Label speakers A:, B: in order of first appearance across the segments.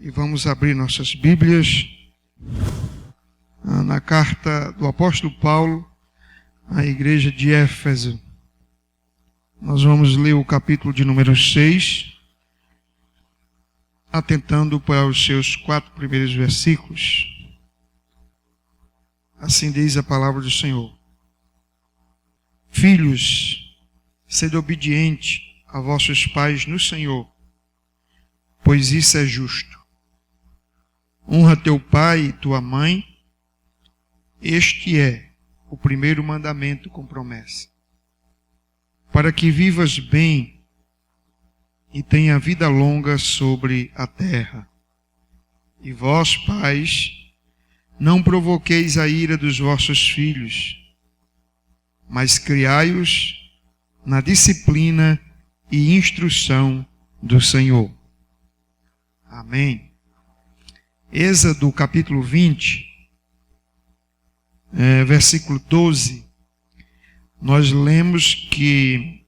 A: E vamos abrir nossas Bíblias na carta do apóstolo Paulo à igreja de Éfeso. Nós vamos ler o capítulo de número 6, atentando para os seus 4 primeiros versículos. Assim diz a palavra do Senhor. Filhos, sede obedientes a vossos pais no Senhor, pois isso é justo. Honra teu pai e tua mãe. Este é o primeiro mandamento com promessa, para que vivas bem e tenha vida longa sobre a terra. E vós, pais, não provoqueis a ira dos vossos filhos, mas criai-os na disciplina e instrução do Senhor. Amém. Êxodo capítulo 20, versículo 12, nós lemos que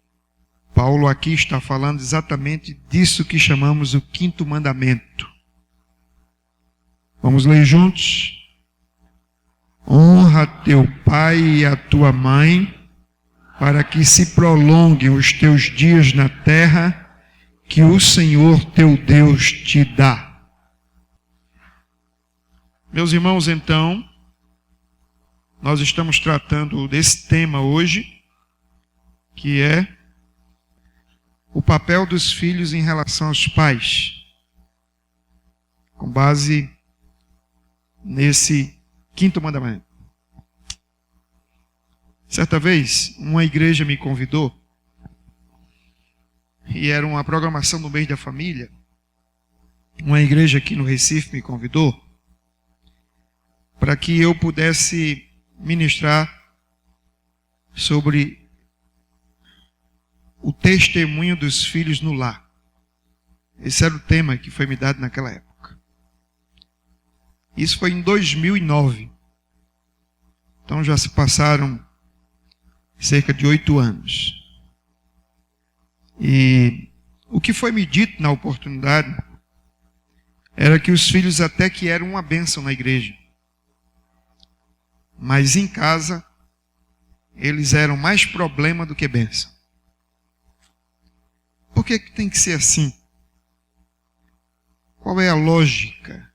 A: Paulo aqui está falando exatamente disso que chamamos o quinto mandamento. Vamos ler juntos? Honra teu pai e a tua mãe, para que se prolonguem os teus dias na terra que o Senhor teu Deus te dá. Meus irmãos, então, nós estamos tratando desse tema hoje, que é o papel dos filhos em relação aos pais, com base nesse quinto mandamento. Certa vez, uma igreja me convidou, e era uma programação do mês da família. Uma igreja aqui no Recife me convidou para que eu pudesse ministrar sobre o testemunho dos filhos no lar. Esse era o tema que foi me dado naquela época. Isso foi em 2009. Então já se passaram cerca de 8 anos. E o que foi me dito na oportunidade era que os filhos até que eram uma bênção na igreja, mas em casa eles eram mais problema do que bênção. Por que tem que ser assim? Qual é a lógica?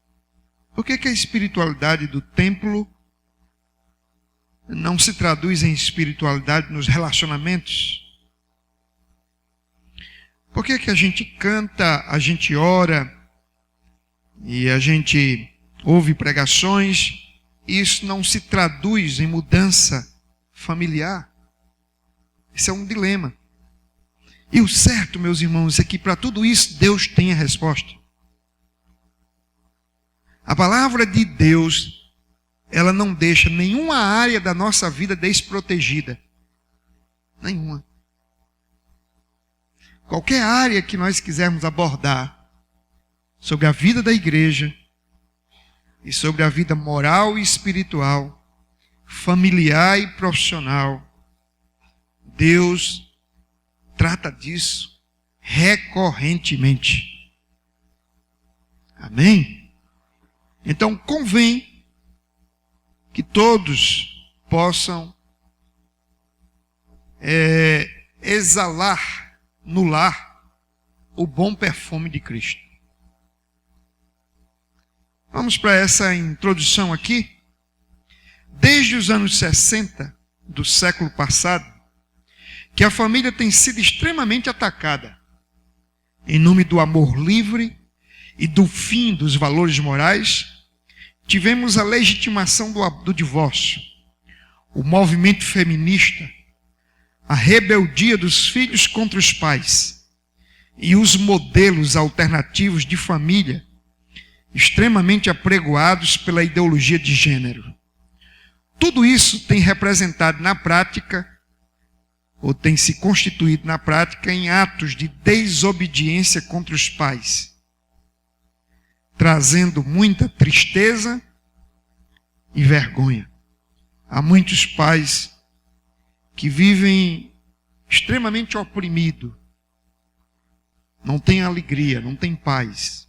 A: Por que a espiritualidade do templo não se traduz em espiritualidade nos relacionamentos? Por que a gente canta, a gente ora e a gente ouve pregações, e isso não se traduz em mudança familiar? Isso é um dilema. E o certo, meus irmãos, é que para tudo isso Deus tem a resposta. A palavra de Deus, ela não deixa nenhuma área da nossa vida desprotegida. Nenhuma. Qualquer área que nós quisermos abordar sobre a vida da igreja e sobre a vida moral e espiritual, familiar e profissional, Deus trata disso recorrentemente. Amém? Então convém que todos possam exalar no lar o bom perfume de Cristo. Vamos para essa introdução aqui. Desde os anos 60 do século passado, que a família tem sido extremamente atacada em nome do amor livre e do fim dos valores morais. Tivemos a legitimação do divórcio, o movimento feminista, a rebeldia dos filhos contra os pais e os modelos alternativos de família extremamente apregoados pela ideologia de gênero. Tudo isso tem representado na prática, ou tem se constituído na prática, em atos de desobediência contra os pais, trazendo muita tristeza e vergonha. Há muitos pais que vivem extremamente oprimidos, não têm alegria, não têm paz.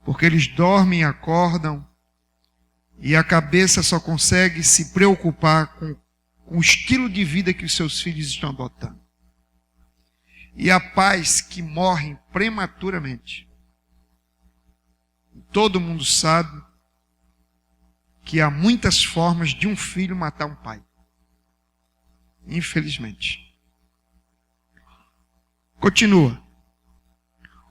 A: porque eles dormem e acordam, e a cabeça só consegue se preocupar com o estilo de vida que os seus filhos estão adotando. E há pais que morrem prematuramente. Todo mundo sabe que há muitas formas de um filho matar um pai. Infelizmente. Continua.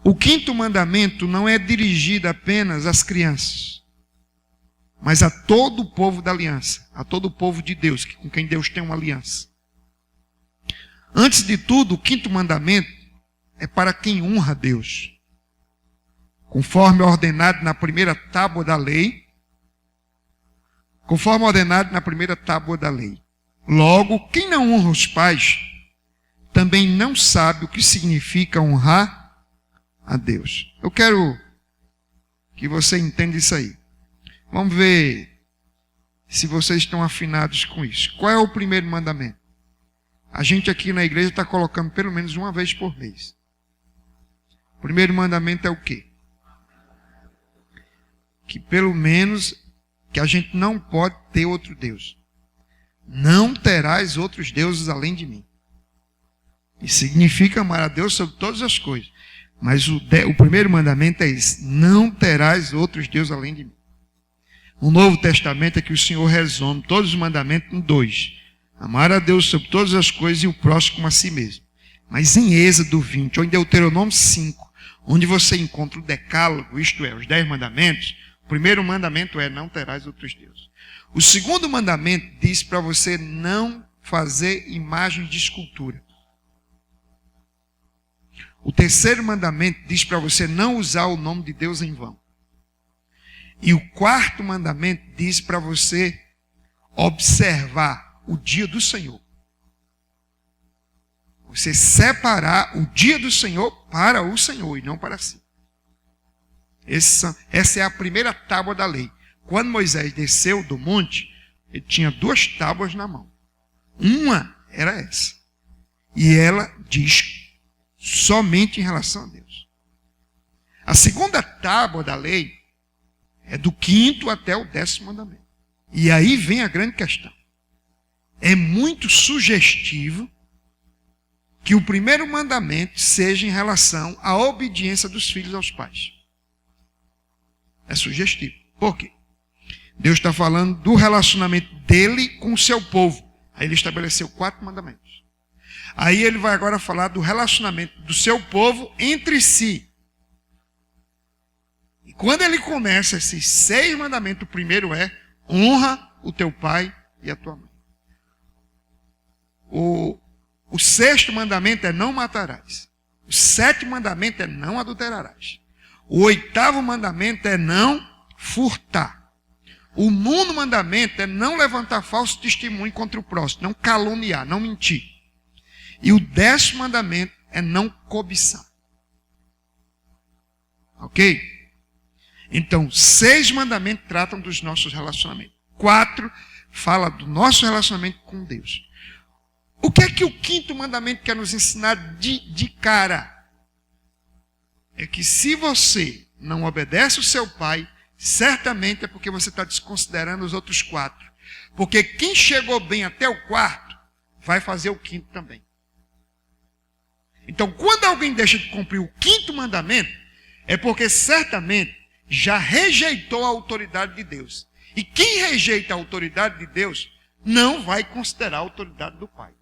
A: O quinto mandamento não é dirigido apenas às crianças, mas a todo o povo da aliança, a todo o povo de Deus, com quem Deus tem uma aliança. Antes de tudo, o quinto mandamento é para quem honra Deus, conforme ordenado na primeira tábua da lei. Conforme ordenado na primeira tábua da lei. Logo, quem não honra os pais, também não sabe o que significa honrar a Deus. Eu quero que você entenda isso aí. Vamos ver se vocês estão afinados com isso. Qual é o primeiro mandamento? A gente aqui na igreja está colocando pelo menos uma vez por mês. O primeiro mandamento é o quê? Que pelo menos que a gente não pode ter outro Deus. Não terás outros deuses além de mim. Isso significa amar a Deus sobre todas as coisas. Mas o primeiro mandamento é esse: não terás outros deuses além de mim. O Novo Testamento é que o Senhor resume todos os mandamentos em 2. Amar a Deus sobre todas as coisas e o próximo como a si mesmo. Mas em Êxodo 20, ou em Deuteronômio 5, onde você encontra o decálogo, isto é, os 10 mandamentos, o primeiro mandamento é: não terás outros deuses. O segundo mandamento diz para você não fazer imagens de escultura. O terceiro mandamento diz para você não usar o nome de Deus em vão. E o quarto mandamento diz para você observar o dia do Senhor. Você separar o dia do Senhor para o Senhor e não para si. Essa é a primeira tábua da lei. Quando Moisés desceu do monte, ele tinha 2 tábuas na mão. Uma era essa. E ela diz somente em relação a Deus. A segunda tábua da lei é do 5º até o 10º mandamento. E aí vem a grande questão. É muito sugestivo que o primeiro mandamento seja em relação à obediência dos filhos aos pais. É sugestivo. Por quê? Deus está falando do relacionamento dele com o seu povo. Aí ele estabeleceu 4 mandamentos. Aí ele vai agora falar do relacionamento do seu povo entre si. E quando ele começa esses 6 mandamentos, o primeiro é: honra o teu pai e a tua mãe. O 6º mandamento é: não matarás. O 7º mandamento é: não adulterarás. O 8º mandamento é: não furtar. O 9º mandamento é: não levantar falso testemunho contra o próximo, não caluniar, não mentir. E o 10º mandamento é: não cobiçar. Ok? Então, 6 mandamentos tratam dos nossos relacionamentos. 4 fala do nosso relacionamento com Deus. O que é que o 5º mandamento quer nos ensinar de cara? É que se você não obedece o seu pai, certamente é porque você está desconsiderando os outros 4. Porque quem chegou bem até o 4º, vai fazer o 5º também. Então, quando alguém deixa de cumprir o 5º mandamento, é porque certamente já rejeitou a autoridade de Deus. E quem rejeita a autoridade de Deus, não vai considerar a autoridade do pai.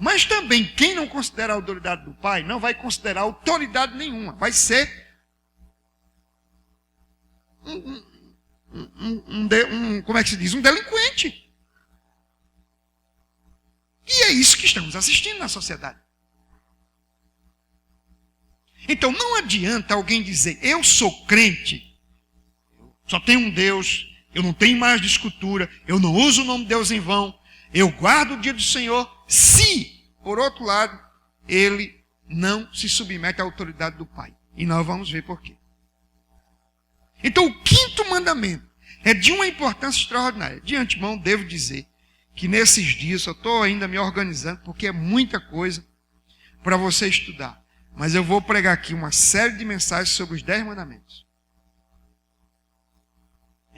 A: Mas também quem não considera a autoridade do pai, não vai considerar autoridade nenhuma. Vai ser como é que se diz? Um delinquente. E é isso que estamos assistindo na sociedade. Então não adianta alguém dizer: eu sou crente, só tenho um Deus, eu não tenho mais de escultura, eu não uso o nome de Deus em vão, eu guardo o dia do Senhor, se, por outro lado, ele não se submete à autoridade do Pai. E nós vamos ver por quê. Então o 5º mandamento é de uma importância extraordinária. De antemão devo dizer que nesses dias eu estou ainda me organizando, porque é muita coisa para você estudar. Mas eu vou pregar aqui uma série de mensagens sobre os 10 mandamentos.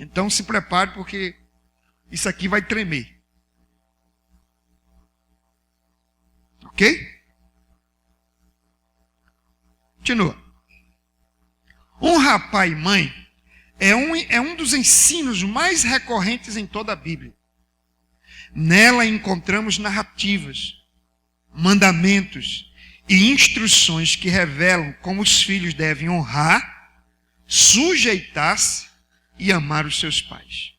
A: Então se prepare, porque isso aqui vai tremer. Ok? Continua. Honrar pai e mãe é um dos ensinos mais recorrentes em toda a Bíblia. Nela encontramos narrativas, mandamentos e instruções que revelam como os filhos devem honrar, sujeitar-se e amar os seus pais.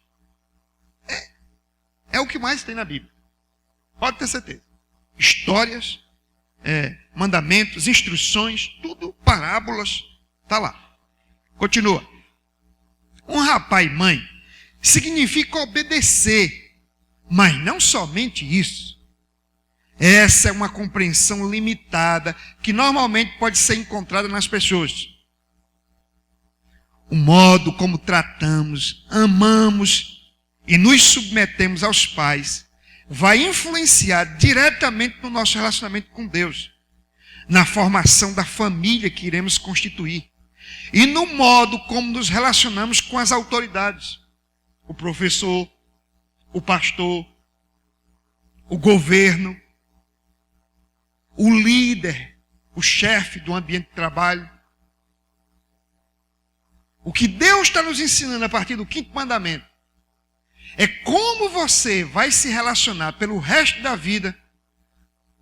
A: É o que mais tem na Bíblia. Pode ter certeza. Histórias, mandamentos, instruções, tudo, parábolas, está lá. Continua. Honrar pai e mãe significa obedecer, mas não somente isso. Essa é uma compreensão limitada que normalmente pode ser encontrada nas pessoas. O modo como tratamos, amamos e nos submetemos aos pais vai influenciar diretamente no nosso relacionamento com Deus, na formação da família que iremos constituir e no modo como nos relacionamos com as autoridades, o professor, o pastor, o governo, o líder, o chefe do ambiente de trabalho. O que Deus está nos ensinando a partir do 5º mandamento é como você vai se relacionar pelo resto da vida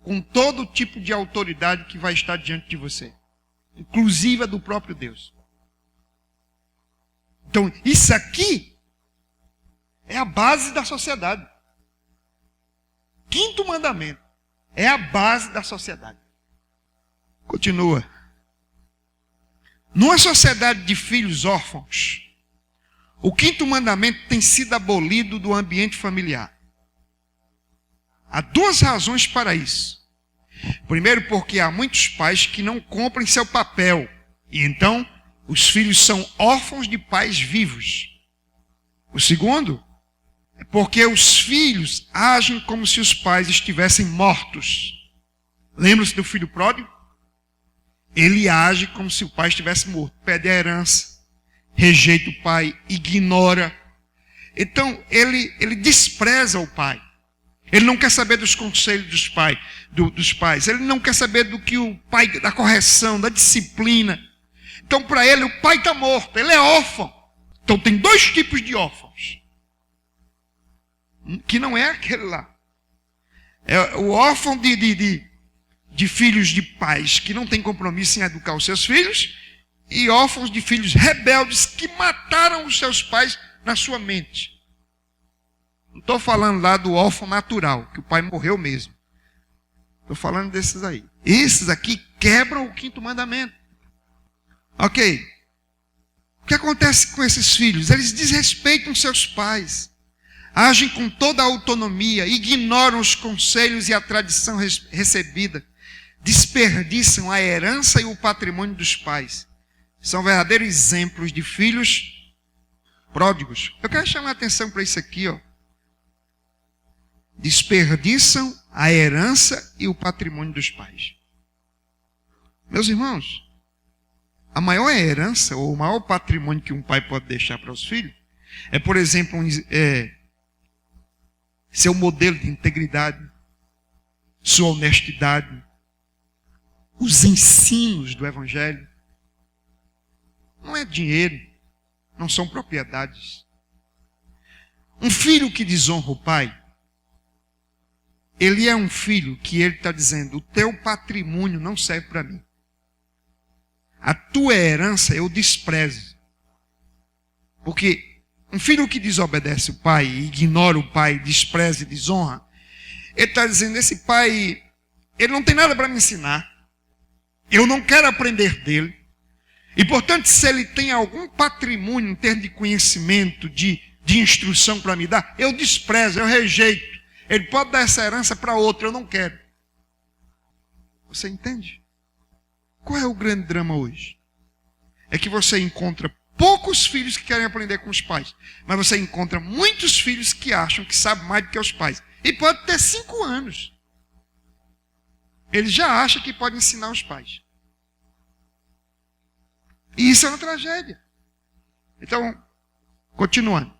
A: com todo tipo de autoridade que vai estar diante de você, inclusive a do próprio Deus. Então, isso aqui é a base da sociedade. 5º mandamento é a base da sociedade. Continua. Numa sociedade de filhos órfãos, o 5º mandamento tem sido abolido do ambiente familiar. Há 2 razões para isso. Primeiro, porque há muitos pais que não cumprem seu papel, e então os filhos são órfãos de pais vivos. O segundo é porque os filhos agem como se os pais estivessem mortos. Lembra-se do filho pródigo? Ele age como se o pai estivesse morto. Pede a herança, rejeita o pai, ignora. Então, ele despreza o pai. Ele não quer saber dos conselhos dos pais. Ele não quer saber do que o pai, da correção, da disciplina. Então, para ele, o pai está morto. Ele é órfão. Então, tem 2 tipos de órfãos. Que não é aquele lá. É o órfão de filhos de pais que não têm compromisso em educar os seus filhos, e órfãos de filhos rebeldes que mataram os seus pais na sua mente. Não estou falando lá do órfão natural, que o pai morreu mesmo. Estou falando desses aí. Esses aqui quebram o 5º mandamento. Ok. O que acontece com esses filhos? Eles desrespeitam seus pais, agem com toda a autonomia, ignoram os conselhos e a tradição recebida, desperdiçam a herança e o patrimônio dos pais. São verdadeiros exemplos de filhos pródigos. Eu quero chamar a atenção para isso aqui, ó. Desperdiçam a herança e o patrimônio dos pais. Meus irmãos, a maior herança ou o maior patrimônio que um pai pode deixar para os filhos é, por exemplo, seu modelo de integridade, sua honestidade, os ensinos do Evangelho. Não é dinheiro, não são propriedades. Um filho que desonra o pai, ele é um filho que ele está dizendo: o teu patrimônio não serve para mim. A tua herança eu desprezo. Porque um filho que desobedece o pai, ignora o pai, despreza e desonra, ele está dizendo: esse pai, ele não tem nada para me ensinar. Eu não quero aprender dele. E, portanto, se ele tem algum patrimônio em termos de conhecimento, de instrução para me dar, eu desprezo, eu rejeito. Ele pode dar essa herança para outro, eu não quero. Você entende? Qual é o grande drama hoje? É que você encontra poucos filhos que querem aprender com os pais, mas você encontra muitos filhos que acham que sabem mais do que os pais. E pode ter 5 anos. Ele já acha que pode ensinar os pais. E isso é uma tragédia. Então, Continuando.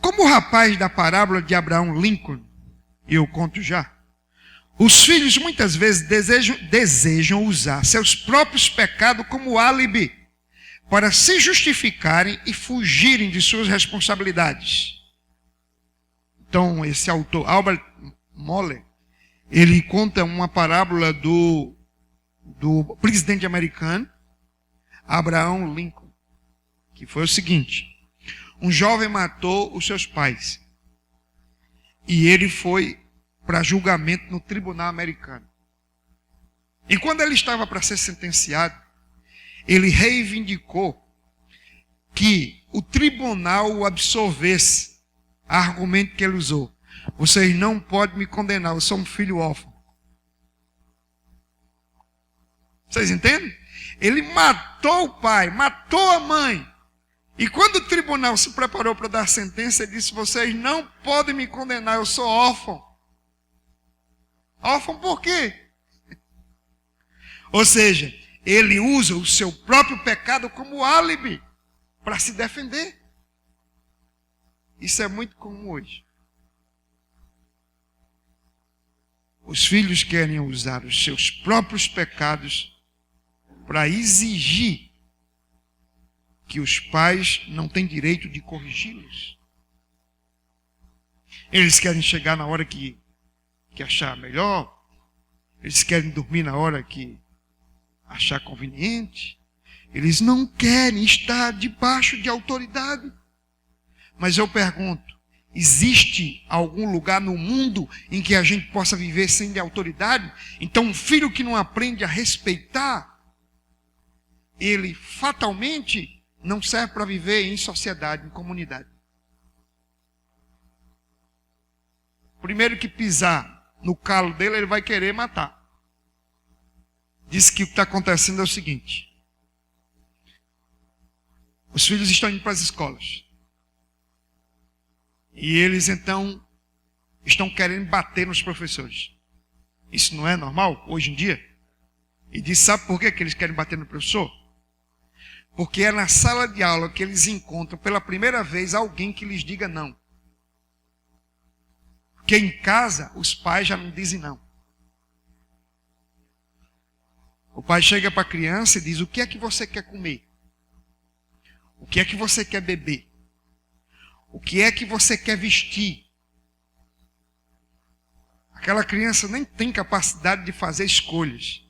A: Como o rapaz da parábola de Abraão Lincoln, eu conto já, os filhos muitas vezes desejam usar seus próprios pecados como álibi para se justificarem e fugirem de suas responsabilidades. Então, esse autor, Albert Moller, ele conta uma parábola do presidente americano, Abraham Lincoln, que foi o seguinte: um jovem matou os seus pais e ele foi para julgamento no tribunal americano. E quando ele estava para ser sentenciado, ele reivindicou que o tribunal o absolvesse. Argumento que ele usou: vocês não podem me condenar, eu sou um filho órfão. Vocês entendem? Ele matou o pai, matou a mãe. E quando o tribunal se preparou para dar a sentença, ele disse: vocês não podem me condenar, eu sou órfão. Órfão por quê? Ou seja, ele usa o seu próprio pecado como álibi para se defender. Isso é muito comum hoje. Os filhos querem usar os seus próprios pecados para exigir que os pais não têm direito de corrigi-los. Eles querem chegar na hora que achar melhor. Eles querem dormir na hora que achar conveniente. Eles não querem estar debaixo de autoridade. Mas eu pergunto: existe algum lugar no mundo em que a gente possa viver sem autoridade? Então um filho que não aprende a respeitar, ele fatalmente não serve para viver em sociedade, em comunidade. Primeiro que pisar no calo dele, ele vai querer matar. Diz que o que está acontecendo é o seguinte: os filhos estão indo para as escolas. E eles então estão querendo bater nos professores. Isso não é normal hoje em dia? E diz: sabe por que eles querem bater no professor? Porque é na sala de aula que eles encontram pela primeira vez alguém que lhes diga não. Porque em casa os pais já não dizem não. O pai chega para a criança e diz: o que é que você quer comer? O que é que você quer beber? O que é que você quer vestir? Aquela criança nem tem capacidade de fazer escolhas.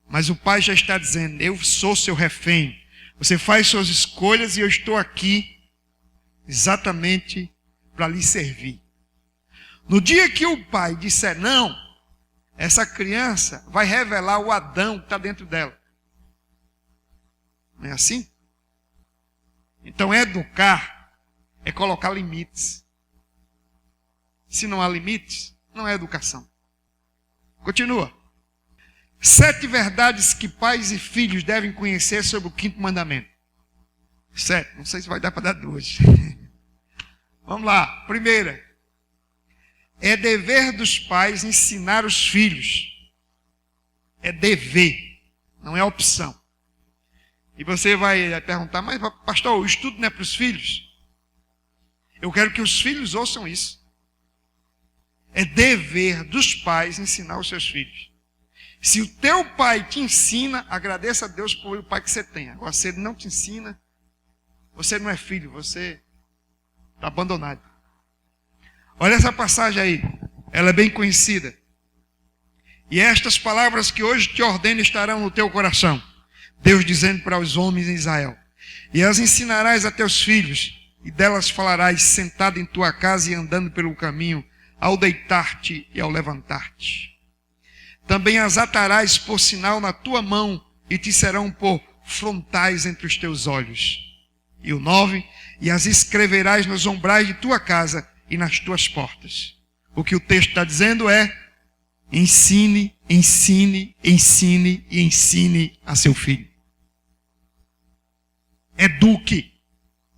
A: Mas o pai já está dizendo: eu sou seu refém. Você faz suas escolhas e eu estou aqui exatamente para lhe servir. No dia que o pai disser não, essa criança vai revelar o Adão que está dentro dela. Não é assim? Então educar é colocar limites. Se não há limites, não é educação. Continua. 7 verdades que pais e filhos devem conhecer sobre o 5º mandamento. 7, não sei se vai dar para dar 2. Vamos lá. Primeira. É dever dos pais ensinar os filhos. É dever, não é opção. E você vai perguntar: mas pastor, o estudo não é para os filhos? Eu quero que os filhos ouçam isso. É dever dos pais ensinar os seus filhos. Se o teu pai te ensina, agradeça a Deus por o pai que você tem. Agora, se ele não te ensina, você não é filho, você está abandonado. Olha essa passagem aí, ela é bem conhecida. E estas palavras que hoje te ordeno estarão no teu coração. Deus dizendo para os homens em Israel: e as ensinarás a teus filhos, e delas falarás sentado em tua casa e andando pelo caminho, ao deitar-te e ao levantar-te. Também as atarás por sinal na tua mão, e te serão por frontais entre os teus olhos. E o 9, e as escreverás nos umbrais de tua casa e nas tuas portas. O que o texto está dizendo é: ensine, ensine, ensine e ensine a seu filho. Eduque,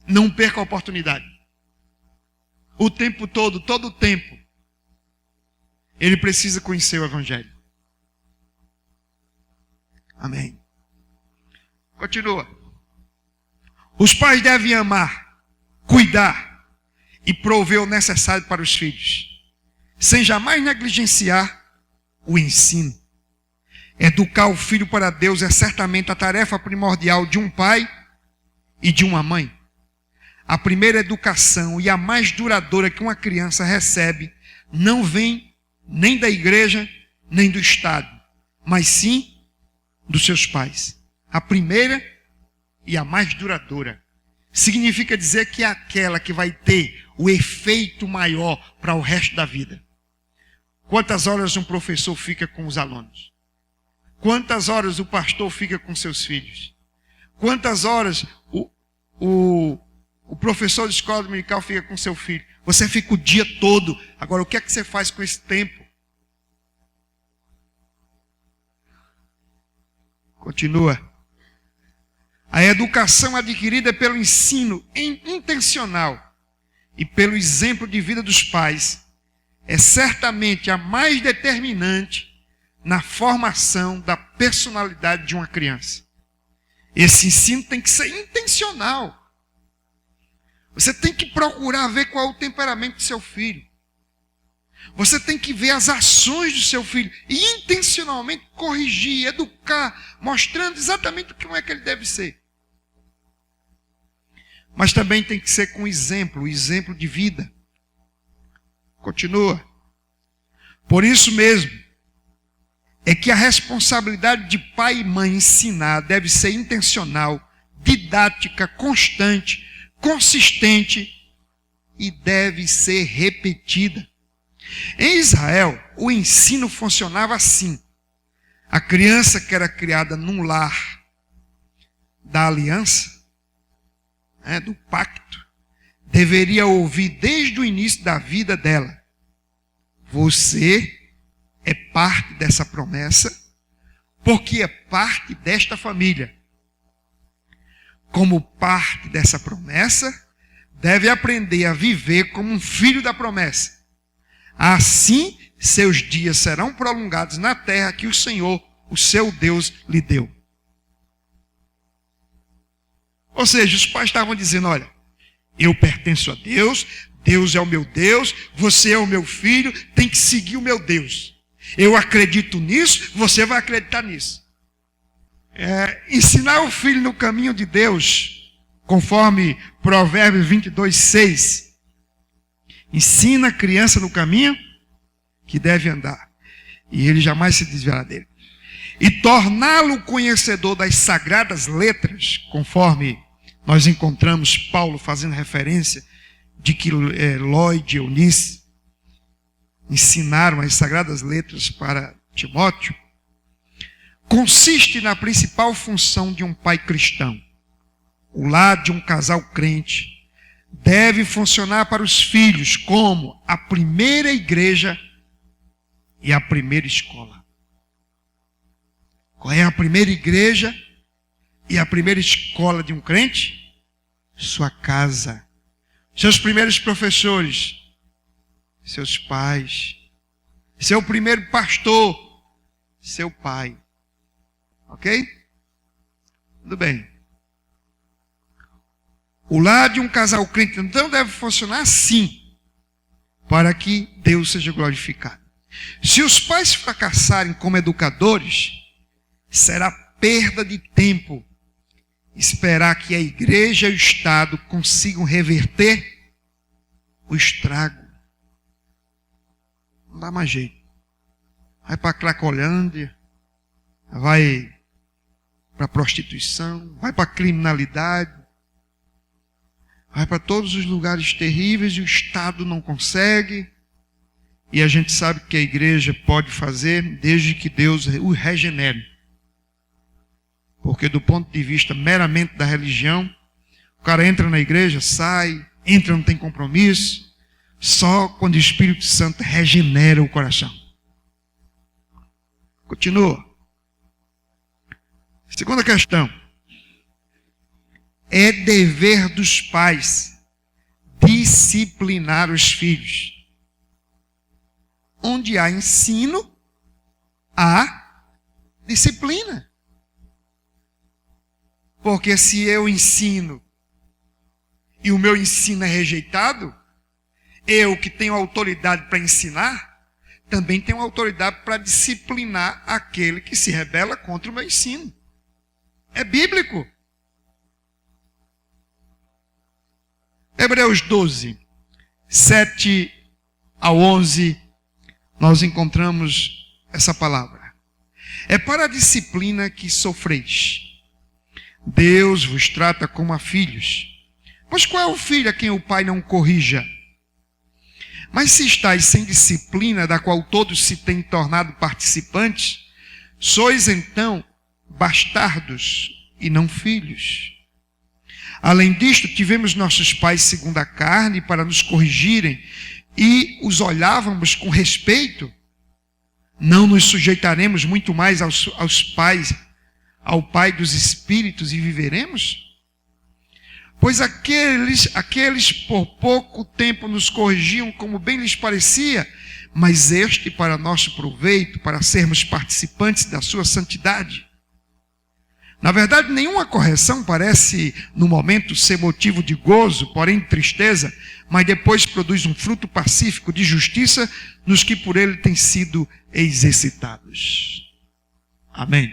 A: não perca a oportunidade. O tempo todo o tempo, ele precisa conhecer o Evangelho. Amém. Continua. Os pais devem amar, cuidar e prover o necessário para os filhos, sem jamais negligenciar o ensino. Educar o filho para Deus é certamente a tarefa primordial de um pai e de uma mãe. A primeira educação e a mais duradoura que uma criança recebe não vem nem da igreja, nem do Estado, mas sim dos seus pais. A primeira e a mais duradoura. Significa dizer que é aquela que vai ter o efeito maior para o resto da vida. Quantas horas um professor fica com os alunos? Quantas horas o pastor fica com seus filhos? Quantas horas o professor de escola dominical fica com seu filho? Você fica o dia todo. Agora, o que é que você faz com esse tempo? Continua. A educação adquirida pelo ensino intencional e pelo exemplo de vida dos pais é certamente a mais determinante na formação da personalidade de uma criança. Esse ensino tem que ser intencional. Você tem que procurar ver qual é o temperamento do seu filho. Você tem que ver as ações do seu filho e intencionalmente corrigir, educar, mostrando exatamente como é que ele deve ser. Mas também tem que ser com exemplo, o exemplo de vida. Continua. Por isso mesmo, é que a responsabilidade de pai e mãe ensinar deve ser intencional, didática, constante, consistente e deve ser repetida. Em Israel, o ensino funcionava assim. A criança que era criada num lar da aliança, do pacto, deveria ouvir desde o início da vida dela: você é parte dessa promessa, porque é parte desta família. Como parte dessa promessa, deve aprender a viver como um filho da promessa. Assim, seus dias serão prolongados na terra que o Senhor, o seu Deus, lhe deu. Ou seja, os pais estavam dizendo: olha, eu pertenço a Deus, Deus é o meu Deus, você é o meu filho, tem que seguir o meu Deus. Eu acredito nisso, você vai acreditar nisso. Ensinar o filho no caminho de Deus, conforme Provérbios 22:6. Ensina a criança no caminho que deve andar, e ele jamais se desviará dele. E torná-lo conhecedor das sagradas letras, conforme nós encontramos Paulo fazendo referência de que Lloyd e Eunice ensinaram as sagradas letras para Timóteo, consiste na principal função de um pai cristão. O lar de um casal crente deve funcionar para os filhos como a primeira igreja e a primeira escola. Qual é a primeira igreja e a primeira escola de um crente? Sua casa. Seus primeiros professores, seus pais. Seu primeiro pastor, seu pai. Ok? Tudo bem. O lar de um casal crente então deve funcionar assim, para que Deus seja glorificado. Se os pais fracassarem como educadores, será perda de tempo esperar que a igreja e o Estado consigam reverter o estrago. Não dá mais jeito. Vai para a Cracolândia, vai para a prostituição, vai para a criminalidade, vai para todos os lugares terríveis e o Estado não consegue. E a gente sabe que a igreja pode fazer desde que Deus o regenere. Porque do ponto de vista meramente da religião, o cara entra na igreja, sai, entra, não tem compromisso, só quando o Espírito Santo regenera o coração. Continua. Segunda questão. É dever dos pais disciplinar os filhos. Onde há ensino, há disciplina. Porque se eu ensino e o meu ensino é rejeitado, eu que tenho autoridade para ensinar, também tenho autoridade para disciplinar aquele que se rebela contra o meu ensino. É bíblico. Hebreus 12, 7 ao 11, nós encontramos essa palavra. É para a disciplina que sofreis. Deus vos trata como a filhos. Pois qual é o filho a quem o pai não corrija? Mas se estáis sem disciplina, da qual todos se têm tornado participantes, sois então bastardos e não filhos. Além disto, tivemos nossos pais segundo a carne para nos corrigirem e os olhávamos com respeito. Não nos sujeitaremos muito mais aos pais, ao Pai dos Espíritos e viveremos? Pois aqueles por pouco tempo nos corrigiam como bem lhes parecia, mas este para nosso proveito, para sermos participantes da sua santidade. Na verdade, nenhuma correção parece, no momento, ser motivo de gozo, porém de tristeza, mas depois produz um fruto pacífico de justiça nos que por ele têm sido exercitados. Amém.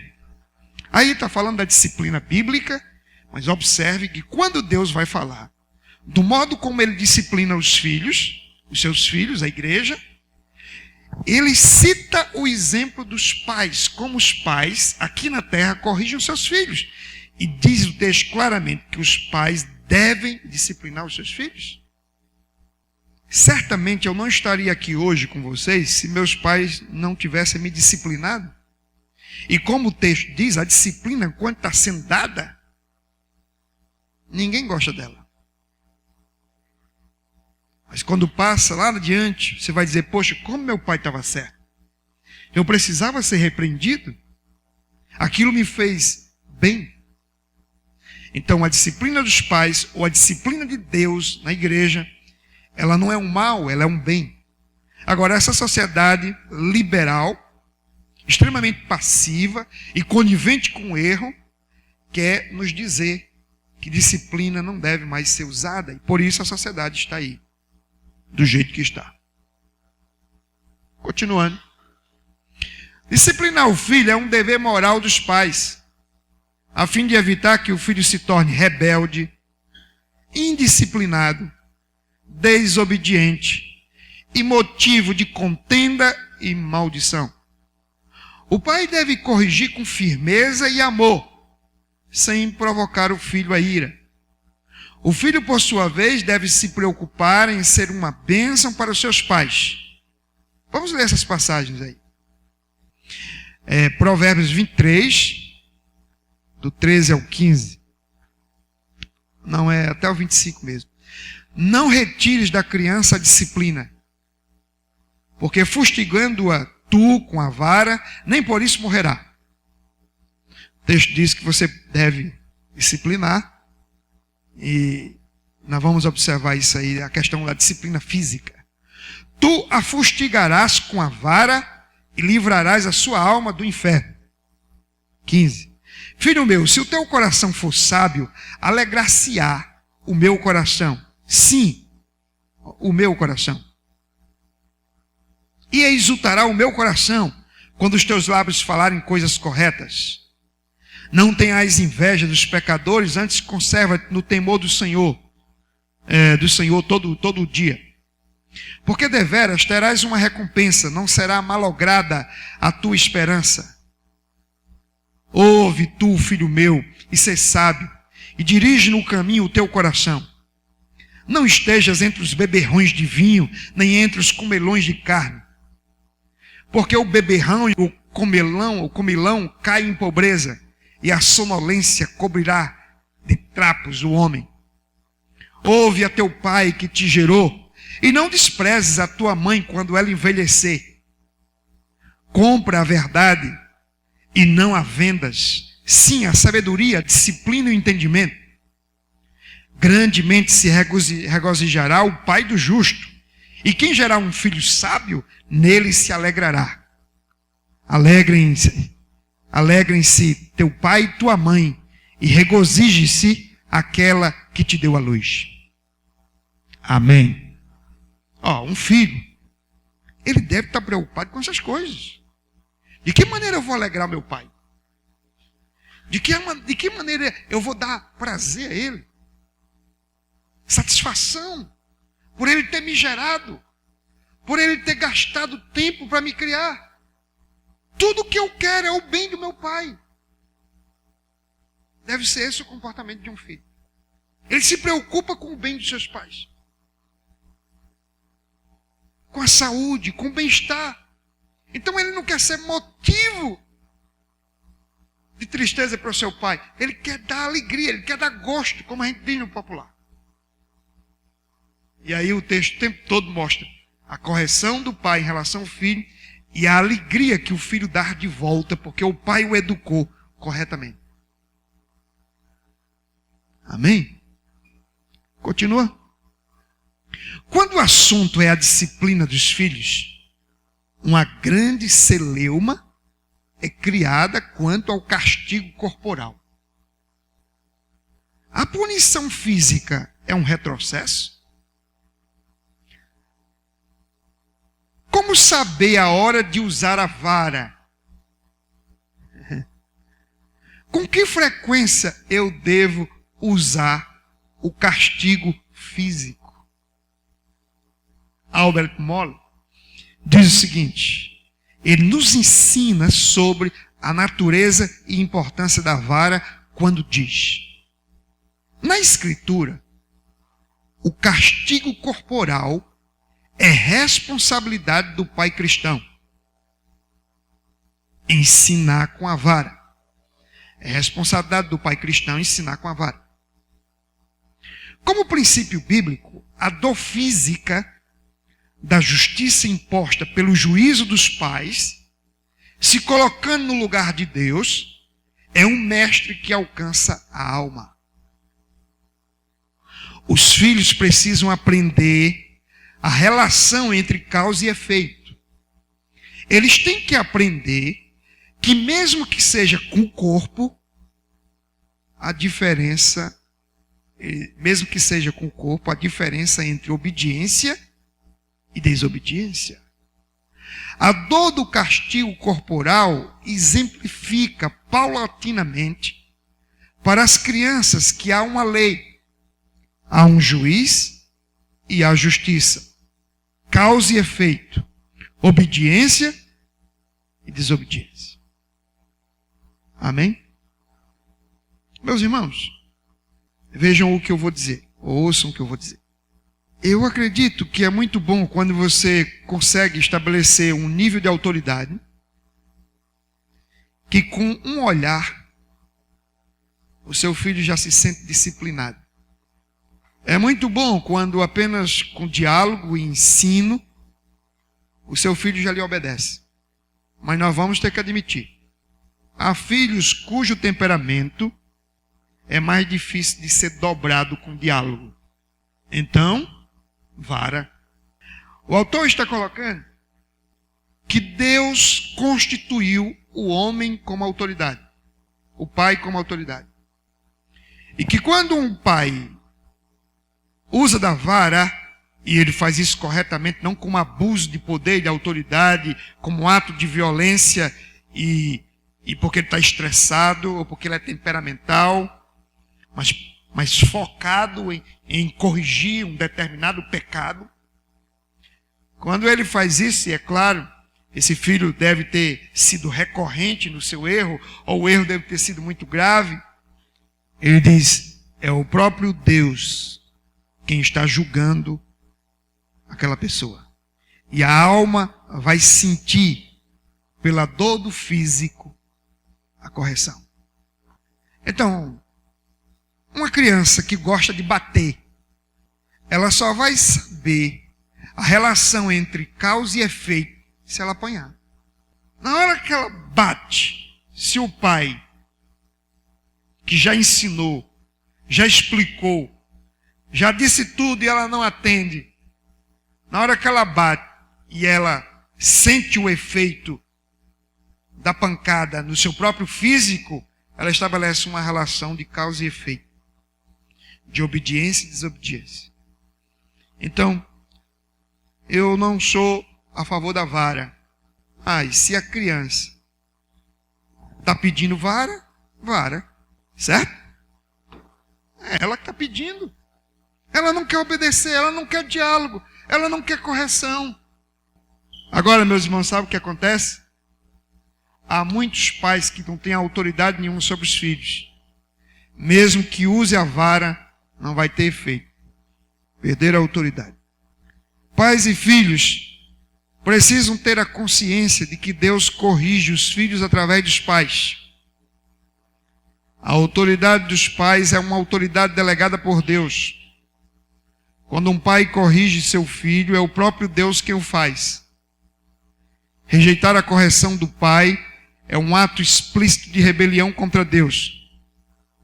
A: Aí está falando da disciplina bíblica, mas observe que quando Deus vai falar do modo como ele disciplina os filhos, os seus filhos, a igreja, ele cita o exemplo dos pais, como os pais aqui na terra corrigem os seus filhos. E diz o texto claramente que os pais devem disciplinar os seus filhos. Certamente eu não estaria aqui hoje com vocês se meus pais não tivessem me disciplinado. E como o texto diz, a disciplina, quando está sendo dada, ninguém gosta dela. Mas quando passa lá adiante, você vai dizer, poxa, como meu pai estava certo. Eu precisava ser repreendido. Aquilo me fez bem. Então a disciplina dos pais, ou a disciplina de Deus na igreja, ela não é um mal, ela é um bem. Agora, essa sociedade liberal, extremamente passiva e conivente com o erro, quer nos dizer que disciplina não deve mais ser usada. E por isso a sociedade está aí, do jeito que está. Continuando. Disciplinar o filho é um dever moral dos pais, a fim de evitar que o filho se torne rebelde, indisciplinado, desobediente e motivo de contenda e maldição. O pai deve corrigir com firmeza e amor, sem provocar o filho a ira. O filho, por sua vez, deve se preocupar em ser uma bênção para os seus pais. Vamos ler essas passagens aí. Provérbios 23, do 13 ao 15. Não, é até o 25 mesmo. Não retires da criança a disciplina, porque fustigando-a tu com a vara, nem por isso morrerá. O texto diz que você deve disciplinar, e nós vamos observar isso aí, a questão da disciplina física. Tu a fustigarás com a vara e livrarás a sua alma do inferno. 15. Filho meu, se o teu coração for sábio, alegrar-se-á o meu coração. Sim, o meu coração. E exultará o meu coração quando os teus lábios falarem coisas corretas. Não tenhas inveja dos pecadores, antes conserva no temor do Senhor, todo o dia. Porque deveras terás uma recompensa, não será malograda a tua esperança. Ouve tu, filho meu, e sê sábio, e dirige no caminho o teu coração. Não estejas entre os beberrões de vinho, nem entre os comelões de carne. Porque o beberrão e o comilão caem em pobreza, e a sonolência cobrirá de trapos o homem. Ouve a teu pai que te gerou, e não desprezes a tua mãe quando ela envelhecer. Compra a verdade e não a vendas. Sim, a sabedoria, a disciplina e o entendimento. Grandemente se regozijará o pai do justo, e quem gerar um filho sábio, nele se alegrará. Alegrem-se teu pai e tua mãe, e regozije-se aquela que te deu a luz. Amém. Um filho, ele deve estar preocupado com essas coisas. De que maneira eu vou alegrar meu pai? De que maneira eu vou dar prazer a ele? Satisfação. Por ele ter me gerado. Por ele ter gastado tempo para me criar. Tudo que eu quero é o bem do meu pai. Deve ser esse o comportamento de um filho. Ele se preocupa com o bem dos seus pais. Com a saúde, com o bem-estar. Então ele não quer ser motivo de tristeza para o seu pai. Ele quer dar alegria, ele quer dar gosto, como a gente diz no popular. E aí o texto o tempo todo mostra a correção do pai em relação ao filho e a alegria que o filho dá de volta, porque o pai o educou corretamente. Amém? Continua. Quando o assunto é a disciplina dos filhos, uma grande celeuma é criada quanto ao castigo corporal. A punição física é um retrocesso? Como saber a hora de usar a vara? Com que frequência eu devo usar o castigo físico? Albert Moll diz o seguinte: ele nos ensina sobre a natureza e importância da vara quando diz: na Escritura, o castigo corporal é responsabilidade do pai cristão. Ensinar com a vara. É responsabilidade do pai cristão ensinar com a vara. Como princípio bíblico, a dor física da justiça imposta pelo juízo dos pais, se colocando no lugar de Deus, é um mestre que alcança a alma. Os filhos precisam aprender a relação entre causa e efeito. Eles têm que aprender que mesmo que seja com o corpo, a diferença entre obediência e desobediência. A dor do castigo corporal exemplifica paulatinamente para as crianças que há uma lei, há um juiz e há justiça. Causa e efeito, obediência e desobediência. Amém? Meus irmãos, vejam o que eu vou dizer, ouçam o que eu vou dizer. Eu acredito que é muito bom quando você consegue estabelecer um nível de autoridade que com um olhar o seu filho já se sente disciplinado. É muito bom quando apenas com diálogo e ensino o seu filho já lhe obedece. Mas nós vamos ter que admitir, há filhos cujo temperamento é mais difícil de ser dobrado com diálogo. Então, vara. O autor está colocando que Deus constituiu o homem como autoridade, o pai como autoridade. E que quando um pai usa da vara, e ele faz isso corretamente, não como abuso de poder e de autoridade, como ato de violência e porque ele está estressado ou porque ele é temperamental, mas focado em corrigir um determinado pecado. Quando ele faz isso, e é claro, esse filho deve ter sido recorrente no seu erro, ou o erro deve ter sido muito grave, ele diz, é o próprio Deus quem está julgando aquela pessoa. E a alma vai sentir, pela dor do físico, a correção. Então, uma criança que gosta de bater, ela só vai saber a relação entre causa e efeito se ela apanhar. Na hora que ela bate, se o pai, que já ensinou, já explicou, já disse tudo e ela não atende, na hora que ela bate e ela sente o efeito da pancada no seu próprio físico, ela estabelece uma relação de causa e efeito, de obediência e desobediência. Então, eu não sou a favor da vara. E se a criança está pedindo vara, vara. Certo? É ela que está pedindo. Ela não quer obedecer, ela não quer diálogo, ela não quer correção. Agora, meus irmãos, sabe o que acontece? Há muitos pais que não têm autoridade nenhuma sobre os filhos. Mesmo que use a vara, não vai ter efeito. Perder a autoridade. Pais e filhos precisam ter a consciência de que Deus corrige os filhos através dos pais. A autoridade dos pais é uma autoridade delegada por Deus. Quando um pai corrige seu filho, é o próprio Deus quem o faz. Rejeitar a correção do pai é um ato explícito de rebelião contra Deus.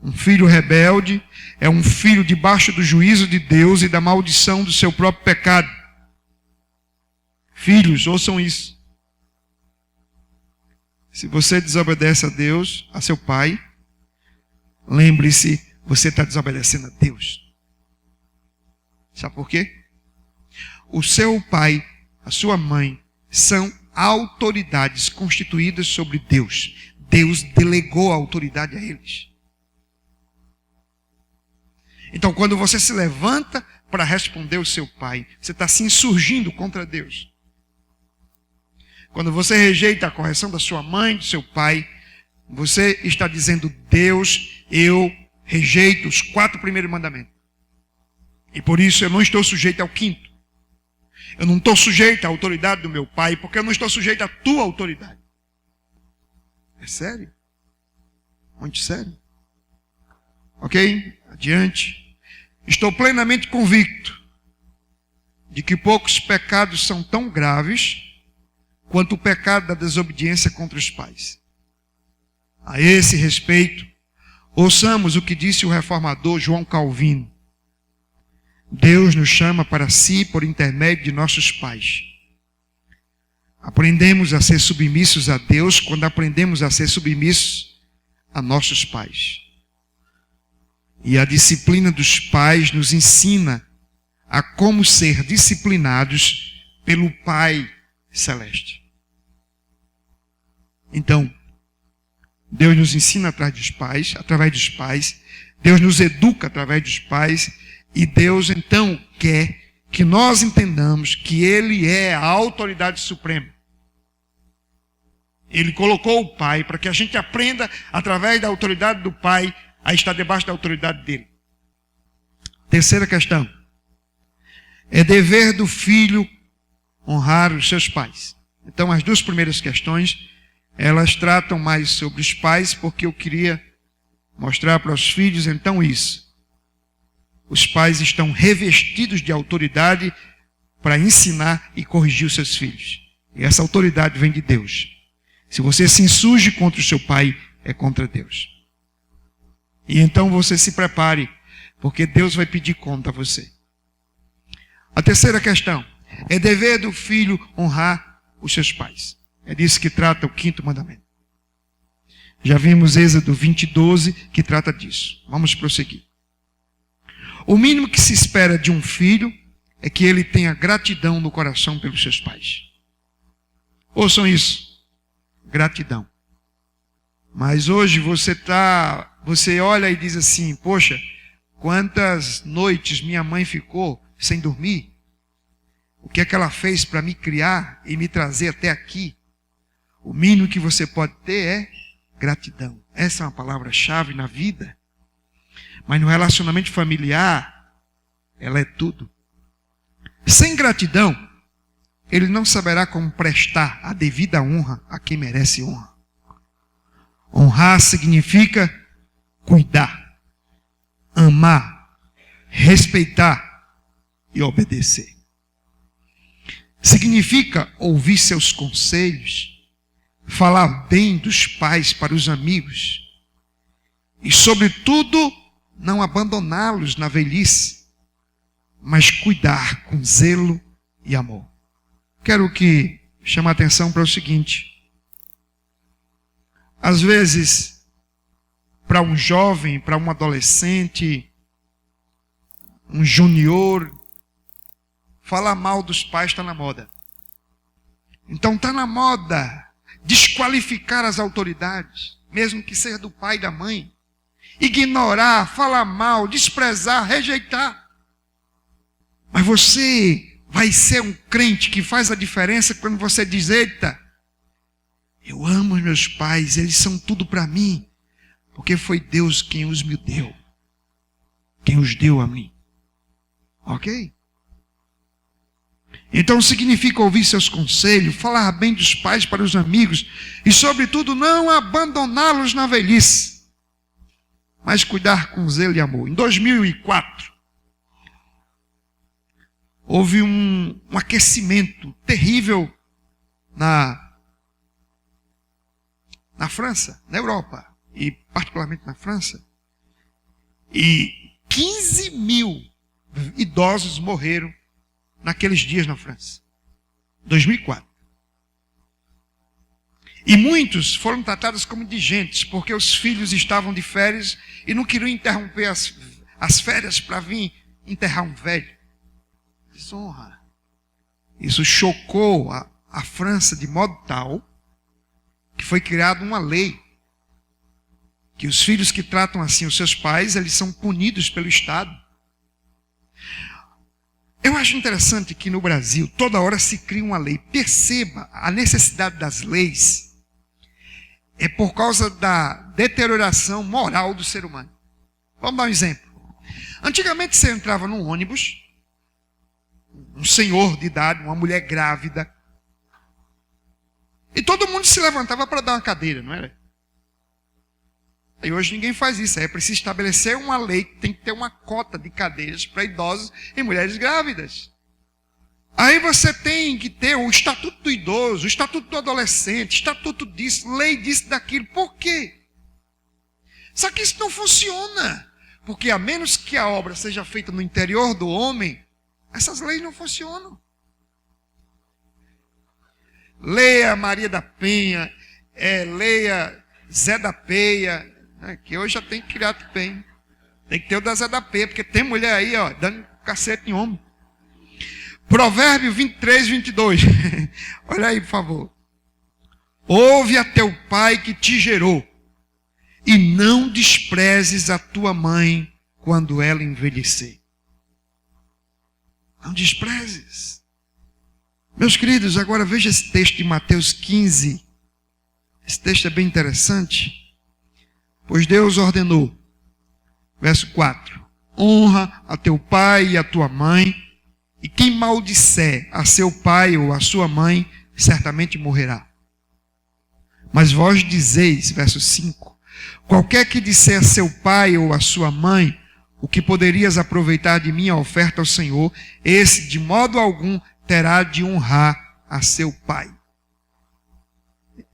A: Um filho rebelde é um filho debaixo do juízo de Deus e da maldição do seu próprio pecado. Filhos, ouçam isso. Se você desobedece a Deus, a seu pai, lembre-se, você está desobedecendo a Deus. Sabe por quê? O seu pai, a sua mãe, são autoridades constituídas sobre Deus. Deus delegou a autoridade a eles. Então, quando você se levanta para responder o seu pai, você está se insurgindo contra Deus. Quando você rejeita a correção da sua mãe, do seu pai, você está dizendo: Deus, eu rejeito os 4 primeiros mandamentos. E por isso eu não estou sujeito ao 5º. Eu não estou sujeito à autoridade do meu pai, porque eu não estou sujeito à tua autoridade. É sério? Muito sério. Ok? Adiante. Estou plenamente convicto de que poucos pecados são tão graves quanto o pecado da desobediência contra os pais. A esse respeito, ouçamos o que disse o reformador João Calvino. Deus nos chama para si por intermédio de nossos pais. Aprendemos a ser submissos a Deus quando aprendemos a ser submissos a nossos pais. E a disciplina dos pais nos ensina a como ser disciplinados pelo Pai Celeste. Então, Deus nos ensina através dos pais, Deus nos educa através dos pais, e Deus então quer que nós entendamos que Ele é a autoridade suprema. Ele colocou o Pai para que a gente aprenda, através da autoridade do Pai, a estar debaixo da autoridade dele. Terceira questão. É dever do filho honrar os seus pais. Então, as 2 primeiras questões, elas tratam mais sobre os pais, porque eu queria mostrar para os filhos, então, isso. Os pais estão revestidos de autoridade para ensinar e corrigir os seus filhos. E essa autoridade vem de Deus. Se você se insurge contra o seu pai, é contra Deus. E então você se prepare, porque Deus vai pedir conta a você. A terceira questão. É dever do filho honrar os seus pais. É disso que trata o 5º mandamento. Já vimos Êxodo 20:12, que trata disso. Vamos prosseguir. O mínimo que se espera de um filho é que ele tenha gratidão no coração pelos seus pais. Ouçam isso. Gratidão. Mas hoje você olha e diz assim: poxa, quantas noites minha mãe ficou sem dormir? O que é que ela fez para me criar e me trazer até aqui? O mínimo que você pode ter é gratidão. Essa é uma palavra-chave na vida. Mas no relacionamento familiar, ela é tudo. Sem gratidão, ele não saberá como prestar a devida honra a quem merece honra. Honrar significa cuidar, amar, respeitar e obedecer. Significa ouvir seus conselhos, falar bem dos pais para os amigos e, sobretudo, não abandoná-los na velhice, mas cuidar com zelo e amor. Quero que chame a atenção para o seguinte. Às vezes, para um jovem, para um adolescente, um junior, falar mal dos pais está na moda. Então está na moda desqualificar as autoridades, mesmo que seja do pai e da mãe. Ignorar, falar mal, desprezar, rejeitar. Mas você vai ser um crente que faz a diferença quando você diz: eita, eu amo os meus pais, eles são tudo para mim, porque foi Deus quem os me deu, quem os deu a mim. Ok? Então significa ouvir seus conselhos, falar bem dos pais para os amigos e, sobretudo, não abandoná-los na velhice, mas cuidar com zelo e amor. Em 2004, houve um aquecimento terrível na França, na Europa, e particularmente na França. E 15 mil idosos morreram naqueles dias na França. 2004. E muitos foram tratados como indigentes, porque os filhos estavam de férias e não queriam interromper as férias para vir enterrar um velho. Desonra. Isso chocou a França de modo tal que foi criada uma lei que os filhos que tratam assim os seus pais, eles são punidos pelo Estado. Eu acho interessante que no Brasil toda hora se cria uma lei. Perceba, a necessidade das leis é por causa da deterioração moral do ser humano. Vamos dar um exemplo. Antigamente você entrava num ônibus, um senhor de idade, uma mulher grávida, e todo mundo se levantava para dar uma cadeira, não era? E hoje ninguém faz isso. Aí é preciso estabelecer uma lei que tem que ter uma cota de cadeiras para idosos e mulheres grávidas. Aí você tem que ter o estatuto do idoso, o estatuto do adolescente, estatuto disso, lei disso, daquilo. Por quê? Só que isso não funciona. Porque a menos que a obra seja feita no interior do homem, essas leis não funcionam. Leia Maria da Penha, leia Zé da Peia, que hoje já tem que criar bem. Tem que ter o da Zé da Peia, porque tem mulher aí, ó, dando cacete em homem. Provérbio 23, 22. Olha aí, por favor. Ouve a teu pai que te gerou, e não desprezes a tua mãe quando ela envelhecer. Não desprezes. Meus queridos, agora veja esse texto de Mateus 15. Esse texto é bem interessante. Pois Deus ordenou, verso 4, honra a teu pai e a tua mãe, e quem maldisser a seu pai ou a sua mãe, certamente morrerá. Mas vós dizeis, verso 5, qualquer que disser a seu pai ou a sua mãe, o que poderias aproveitar de minha oferta ao Senhor, esse de modo algum terá de honrar a seu pai.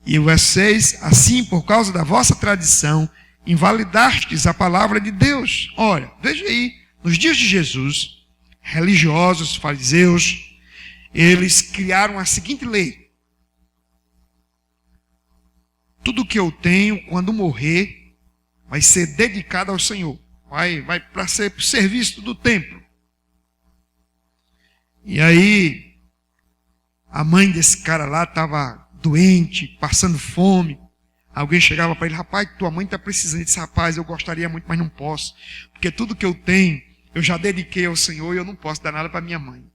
A: E o verso 6, assim por causa da vossa tradição, invalidastes a palavra de Deus. Olha, veja aí, nos dias de Jesus, religiosos, fariseus, eles criaram a seguinte lei: tudo que eu tenho, quando morrer, vai ser dedicado ao Senhor. Vai para ser para o serviço do templo. E aí, a mãe desse cara lá estava doente, passando fome. Alguém chegava para ele: rapaz, tua mãe está precisando. Ele disse: rapaz, eu gostaria muito, mas não posso. Porque tudo que eu tenho, eu já dediquei ao Senhor e eu não posso dar nada para minha mãe.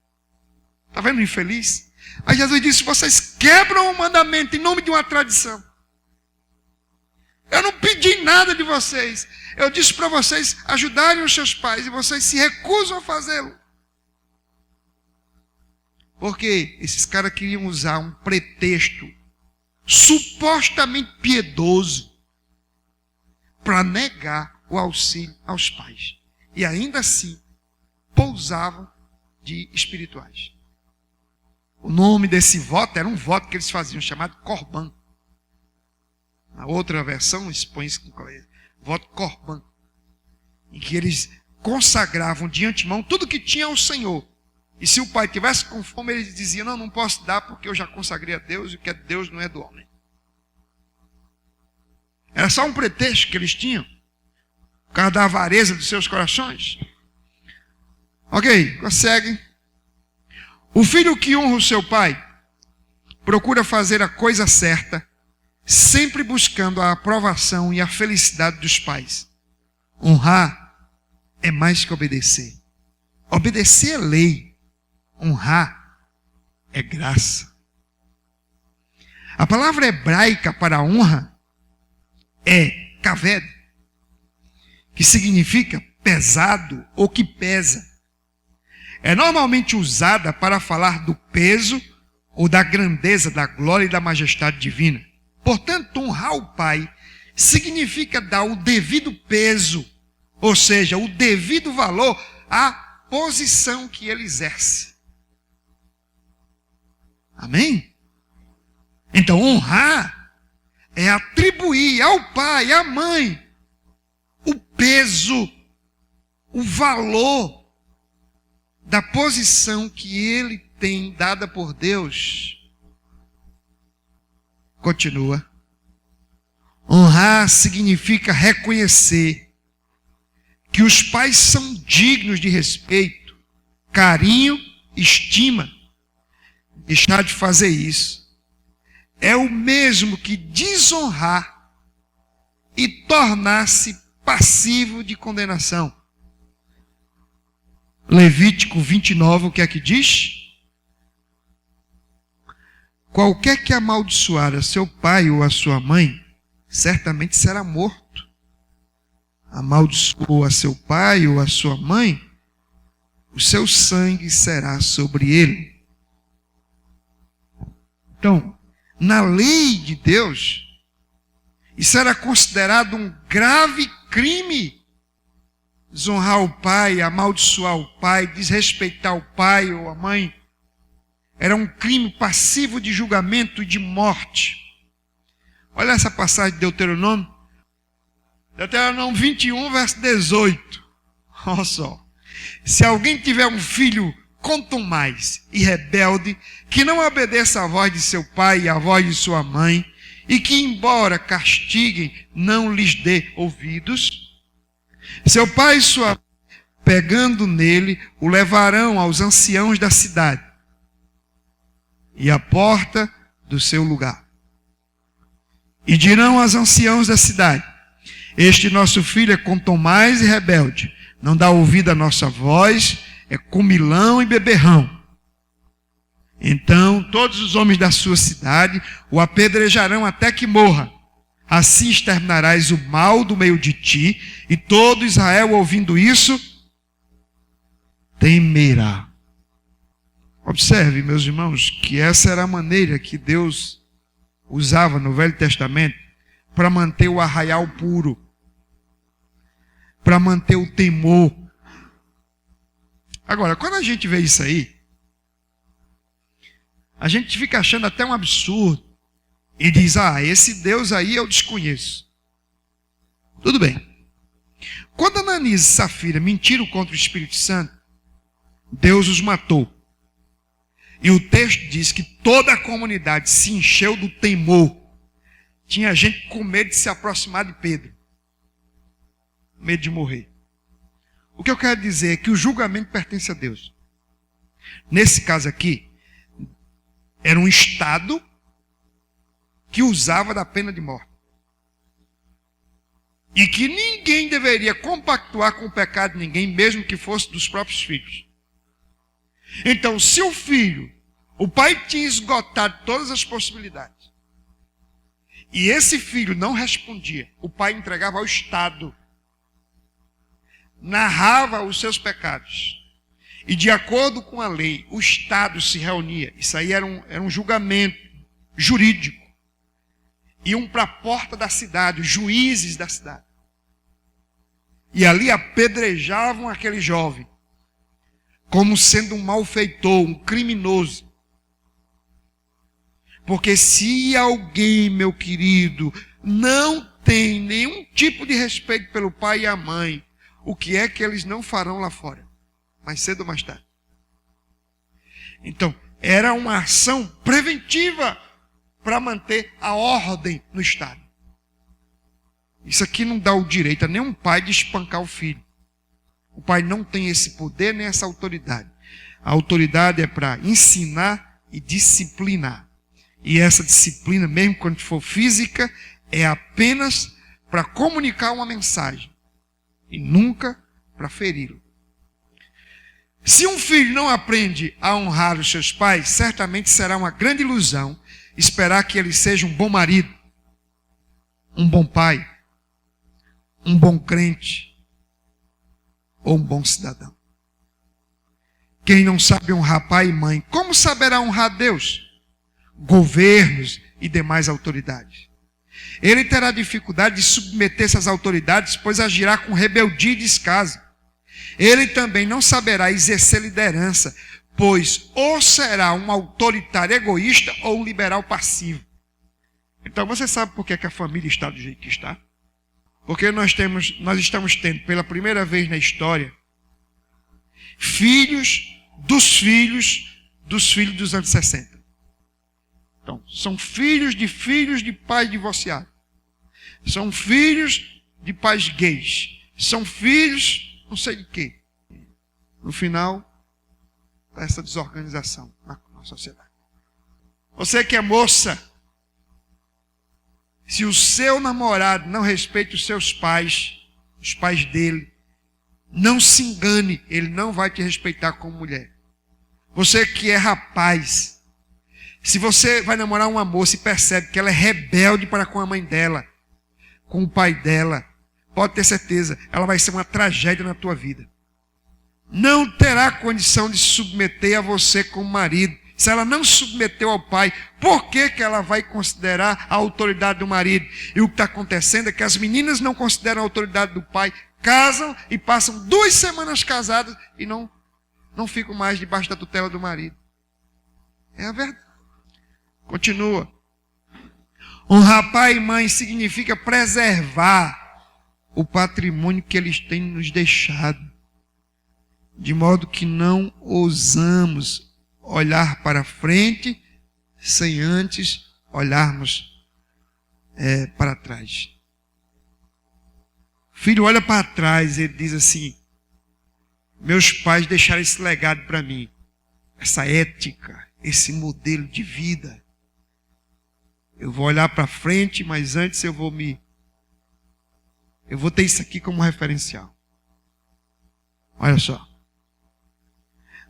A: Está vendo o infeliz? Aí Jesus disse: vocês quebram o mandamento em nome de uma tradição. Eu não pedi nada de vocês. Eu disse para vocês ajudarem os seus pais e vocês se recusam a fazê-lo. Porque esses caras queriam usar um pretexto supostamente piedoso para negar o auxílio aos pais. E ainda assim, pousavam de espirituais. O nome desse voto era um voto que eles faziam, chamado Corban. Na outra versão, expõe isso com voto Corban, em que eles consagravam de antemão tudo que tinha ao Senhor. E se o pai tivesse com fome, eles diziam: não posso dar porque eu já consagrei a Deus e o que é de Deus não é do homem. Era só um pretexto que eles tinham, por causa da avareza dos seus corações. Ok, prossegue. O filho que honra o seu pai procura fazer a coisa certa, sempre buscando a aprovação e a felicidade dos pais. Honrar é mais que obedecer. Obedecer é lei. Honrar é graça. A palavra hebraica para honra é kaved, que significa pesado ou que pesa. É normalmente usada para falar do peso ou da grandeza, da glória e da majestade divina. Portanto, honrar o pai significa dar o devido peso, ou seja, o devido valor à posição que ele exerce. Amém? Então, honrar é atribuir ao pai, à mãe, o peso, o valor da posição que ele tem dada por Deus. Continua. Honrar significa reconhecer que os pais são dignos de respeito, carinho, estima. Deixar de fazer isso é o mesmo que desonrar e tornar-se passivo de condenação. Levítico 29, o que é que diz? Qualquer que amaldiçoar a seu pai ou a sua mãe, certamente será morto. Amaldiçoou a seu pai ou a sua mãe, o seu sangue será sobre ele. Então, na lei de Deus, isso era considerado um grave crime. Desonrar o pai, amaldiçoar o pai, desrespeitar o pai ou a mãe. Era um crime passivo de julgamento e de morte. Olha essa passagem de Deuteronômio. Deuteronômio 21, verso 18. Olha só. Se alguém tiver um filho contumaz e rebelde, que não obedeça à voz de seu pai e à voz de sua mãe, e que, embora castiguem, não lhes dê ouvidos, seu pai e sua mãe, pegando nele, o levarão aos anciãos da cidade e à porta do seu lugar. E dirão aos anciãos da cidade: este nosso filho é contumaz e rebelde, não dá ouvido à nossa voz, é comilão e beberrão. Então todos os homens da sua cidade o apedrejarão até que morra. Assim exterminarás o mal do meio de ti, e todo Israel, ouvindo isso, temerá. Observe, meus irmãos, que essa era a maneira que Deus usava no Velho Testamento para manter o arraial puro, para manter o temor. Agora, quando a gente vê isso aí, a gente fica achando até um absurdo e diz: esse Deus aí eu desconheço. Tudo bem. Quando Ananias e Safira mentiram contra o Espírito Santo, Deus os matou. E o texto diz que toda a comunidade se encheu do temor. Tinha gente com medo de se aproximar de Pedro. Medo de morrer. O que eu quero dizer é que o julgamento pertence a Deus. Nesse caso aqui, era um Estado que usava da pena de morte. E que ninguém deveria compactuar com o pecado de ninguém, mesmo que fosse dos próprios filhos. Então, se o pai tinha esgotado todas as possibilidades, e esse filho não respondia, o pai entregava ao Estado, narrava os seus pecados, e de acordo com a lei, o Estado se reunia. Isso aí era um julgamento jurídico. Iam para a porta da cidade, os juízes da cidade. E ali apedrejavam aquele jovem, como sendo um malfeitor, um criminoso. Porque se alguém, meu querido, não tem nenhum tipo de respeito pelo pai e a mãe, o que é que eles não farão lá fora? Mais cedo ou mais tarde. Então, era uma ação preventiva para manter a ordem no Estado. Isso aqui não dá o direito a nenhum pai de espancar o filho. O pai não tem esse poder nem essa autoridade. A autoridade é para ensinar e disciplinar. E essa disciplina, mesmo quando for física, é apenas para comunicar uma mensagem e nunca para feri-lo. Se um filho não aprende a honrar os seus pais, certamente será uma grande ilusão esperar que ele seja um bom marido, um bom pai, um bom crente ou um bom cidadão. Quem não sabe honrar pai e mãe, como saberá honrar Deus, governos e demais autoridades? Ele terá dificuldade de submeter essas autoridades, pois agirá com rebeldia e descaso. Ele também não saberá exercer liderança, pois ou será um autoritário egoísta ou um liberal passivo. Então você sabe por que a família está do jeito que está? Porque nós estamos tendo pela primeira vez na história filhos dos anos 60. Então, são filhos de pais divorciados. São filhos de pais gays. São filhos não sei de quê. No final, essa desorganização na sociedade. Você que é moça, se o seu namorado não respeita os seus pais, os pais dele, não se engane, ele não vai te respeitar como mulher. Você que é rapaz, se você vai namorar uma moça e percebe que ela é rebelde para com a mãe dela, com o pai dela, pode ter certeza, ela vai ser uma tragédia na tua vida. Não terá condição de se submeter a você como marido. Se ela não submeteu ao pai, por que ela vai considerar a autoridade do marido? E o que está acontecendo é que as meninas não consideram a autoridade do pai, casam e passam 2 semanas casadas e não ficam mais debaixo da tutela do marido. É a verdade. Continua. Honrar pai e mãe significa preservar o patrimônio que eles têm nos deixado, de modo que não ousamos olhar para frente sem antes olharmos para trás. O filho olha para trás e ele diz assim: meus pais deixaram esse legado para mim, essa ética, esse modelo de vida. Eu vou olhar para frente, mas antes eu vou ter isso aqui como referencial. Olha só.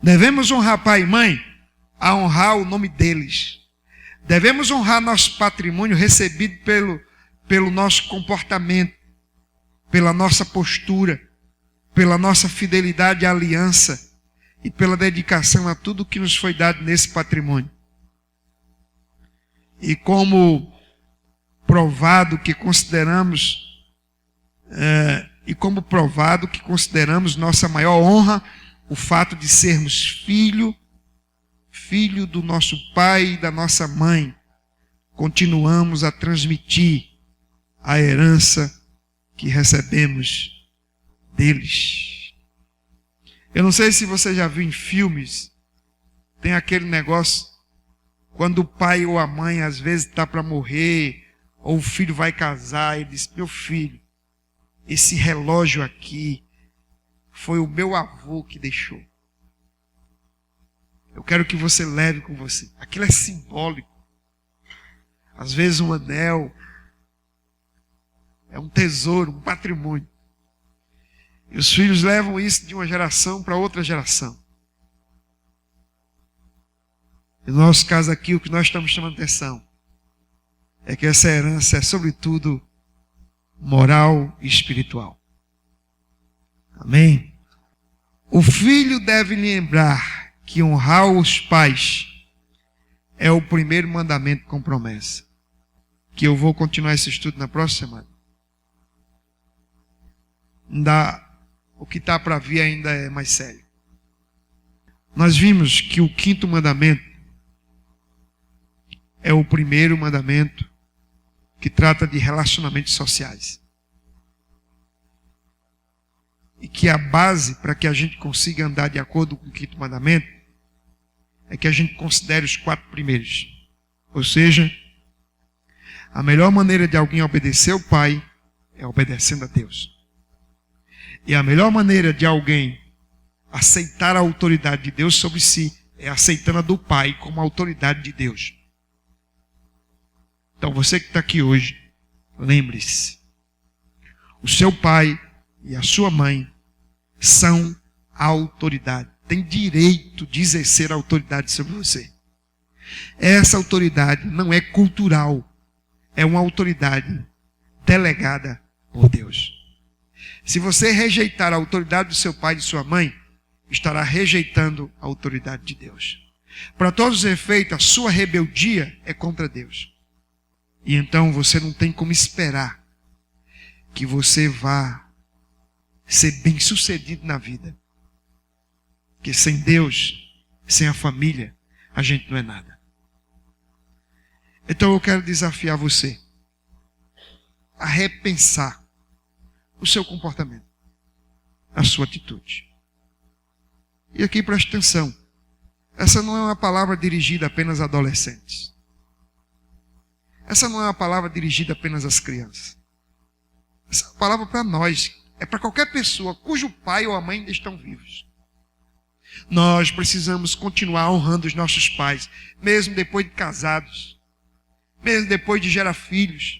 A: Devemos honrar pai e mãe a honrar o nome deles. Devemos honrar nosso patrimônio recebido pelo nosso comportamento, pela nossa postura, pela nossa fidelidade à aliança e pela dedicação a tudo que nos foi dado nesse patrimônio. E como provado que consideramos nossa maior honra o fato de sermos filho do nosso pai e da nossa mãe, continuamos a transmitir a herança que recebemos deles. Eu não sei se você já viu em filmes, tem aquele negócio, quando o pai ou a mãe às vezes está para morrer, ou o filho vai casar, ele diz: meu filho, esse relógio aqui foi o meu avô que deixou. Eu quero que você leve com você. Aquilo é simbólico. Às vezes um anel é um tesouro, um patrimônio. E os filhos levam isso de uma geração para outra geração. No nosso caso aqui, o que nós estamos chamando atenção é que essa herança é sobretudo moral e espiritual. Amém? O filho deve lembrar que honrar os pais é o primeiro mandamento com promessa. Que eu vou continuar esse estudo na próxima semana. O que está para vir ainda é mais sério. Nós vimos que o 5º mandamento é o primeiro mandamento que trata de relacionamentos sociais. E que a base para que a gente consiga andar de acordo com o 5º mandamento é que a gente considere os 4 primeiros. Ou seja, a melhor maneira de alguém obedecer ao pai é obedecendo a Deus. E a melhor maneira de alguém Aceitar a autoridade de Deus sobre si é aceitando a do Pai como a autoridade de Deus. Então você que está aqui hoje, lembre-se, o seu pai e a sua mãe são a autoridade. Tem direito de exercer a autoridade sobre você. Essa autoridade não é cultural, é uma autoridade delegada por Deus. Se você rejeitar a autoridade do seu pai e de sua mãe, estará rejeitando a autoridade de Deus. Para todos os efeitos, a sua rebeldia é contra Deus. E então você não tem como esperar que você vá ser bem-sucedido na vida. Porque sem Deus, sem a família, a gente não é nada. Então eu quero desafiar você a repensar o seu comportamento, a sua atitude. E aqui preste atenção, essa não é uma palavra dirigida apenas a adolescentes. Essa não é uma palavra dirigida apenas às crianças. Essa é uma palavra para nós, é para qualquer pessoa cujo pai ou a mãe ainda estão vivos. Nós precisamos continuar honrando os nossos pais, mesmo depois de casados, mesmo depois de gerar filhos.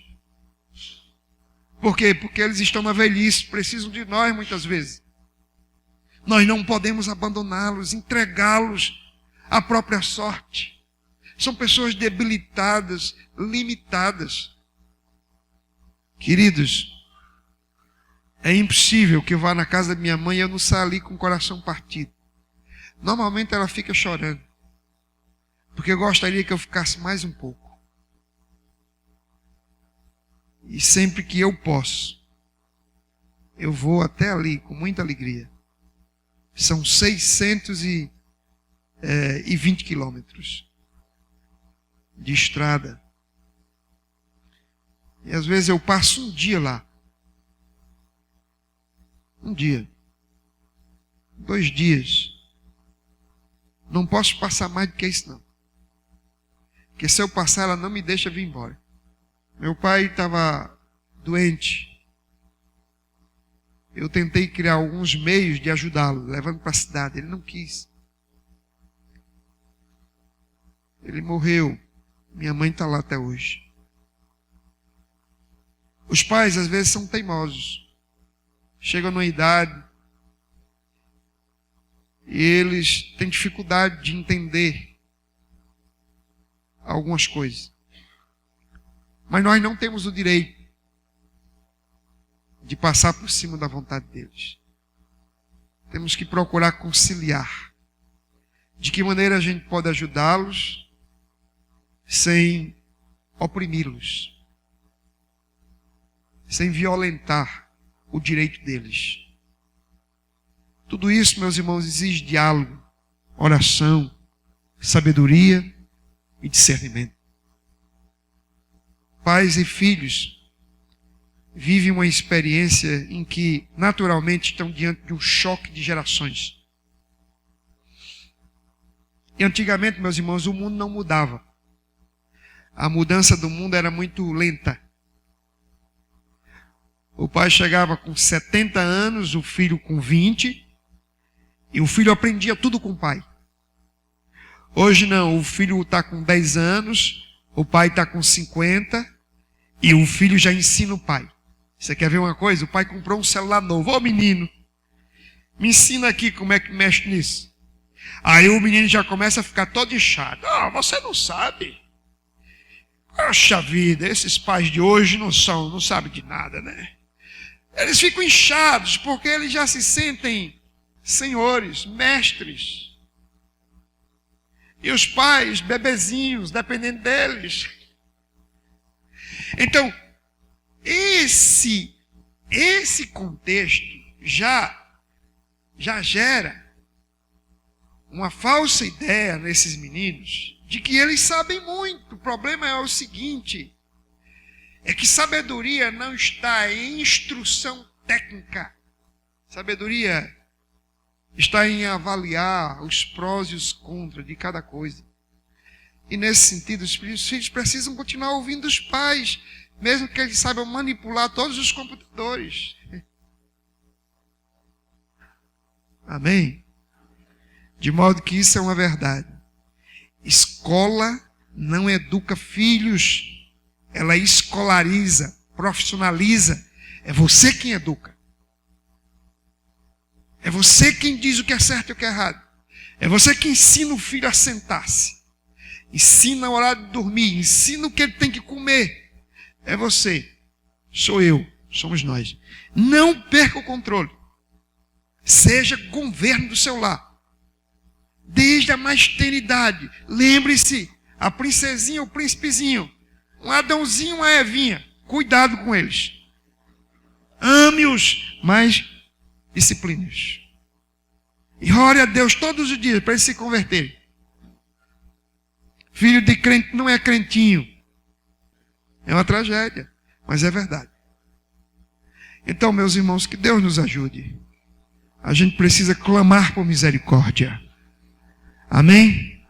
A: Por quê? Porque eles estão na velhice, precisam de nós muitas vezes. Nós não podemos abandoná-los, entregá-los à própria sorte. São pessoas debilitadas, limitadas. Queridos, é impossível que eu vá na casa da minha mãe e eu não saia ali com o coração partido. Normalmente ela fica chorando, porque eu gostaria que eu ficasse mais um pouco. E sempre que eu posso, eu vou até ali com muita alegria. São 620 quilômetros de estrada. E às vezes eu passo um dia lá. Um dia. 2 dias. Não posso passar mais do que isso não. Porque se eu passar, ela não me deixa vir embora. Meu pai estava doente. Eu tentei criar alguns meios de ajudá-lo, levando para a cidade. Ele não quis. Ele morreu. Minha mãe está lá até hoje. Os pais às vezes são teimosos. Chegam numa idade e eles têm dificuldade de entender algumas coisas. Mas nós não temos o direito de passar por cima da vontade deles. Temos que procurar conciliar. De que maneira a gente pode ajudá-los sem oprimi-los, sem violentar o direito deles. Tudo isso, meus irmãos, exige diálogo, oração, sabedoria e discernimento. Pais e filhos vivem uma experiência em que naturalmente estão diante de um choque de gerações. E antigamente, meus irmãos, o mundo não mudava. A mudança do mundo era muito lenta. O pai chegava com 70 anos, o filho com 20, e o filho aprendia tudo com o pai. Hoje não, o filho está com 10 anos, o pai está com 50, e o filho já ensina o pai. Você quer ver uma coisa? O pai comprou um celular novo. Ô menino, me ensina aqui como é que mexe nisso. Aí o menino já começa a ficar todo inchado. Ah, você não sabe. Poxa vida, esses pais de hoje não sabem de nada, né? Eles ficam inchados porque eles já se sentem senhores, mestres. E os pais, bebezinhos, dependendo deles. Então, esse contexto já gera uma falsa ideia nesses meninos de que eles sabem muito. O problema é o seguinte, é que sabedoria não está em instrução técnica. Sabedoria está em avaliar os prós e os contras de cada coisa. E nesse sentido, os filhos precisam continuar ouvindo os pais, mesmo que eles saibam manipular todos os computadores. Amém? De modo que isso é uma verdade. Escola não educa filhos, ela escolariza, profissionaliza. É você quem educa. É você quem diz o que é certo e o que é errado. É você que ensina o filho a sentar-se. Ensina a hora de dormir. Ensina o que ele tem que comer. É você. Sou eu. Somos nós. Não perca o controle. Seja governo do seu lar. Desde a mais tenra idade. Lembre-se, a princesinha, o príncipezinho, um Adãozinho, uma Evinha. Cuidado com eles. Ame-os, mas discipline-os. E ore a Deus todos os dias para eles se converterem. Filho de crente não é crentinho. É uma tragédia, mas é verdade. Então, meus irmãos, que Deus nos ajude. A gente precisa clamar por misericórdia. Amém?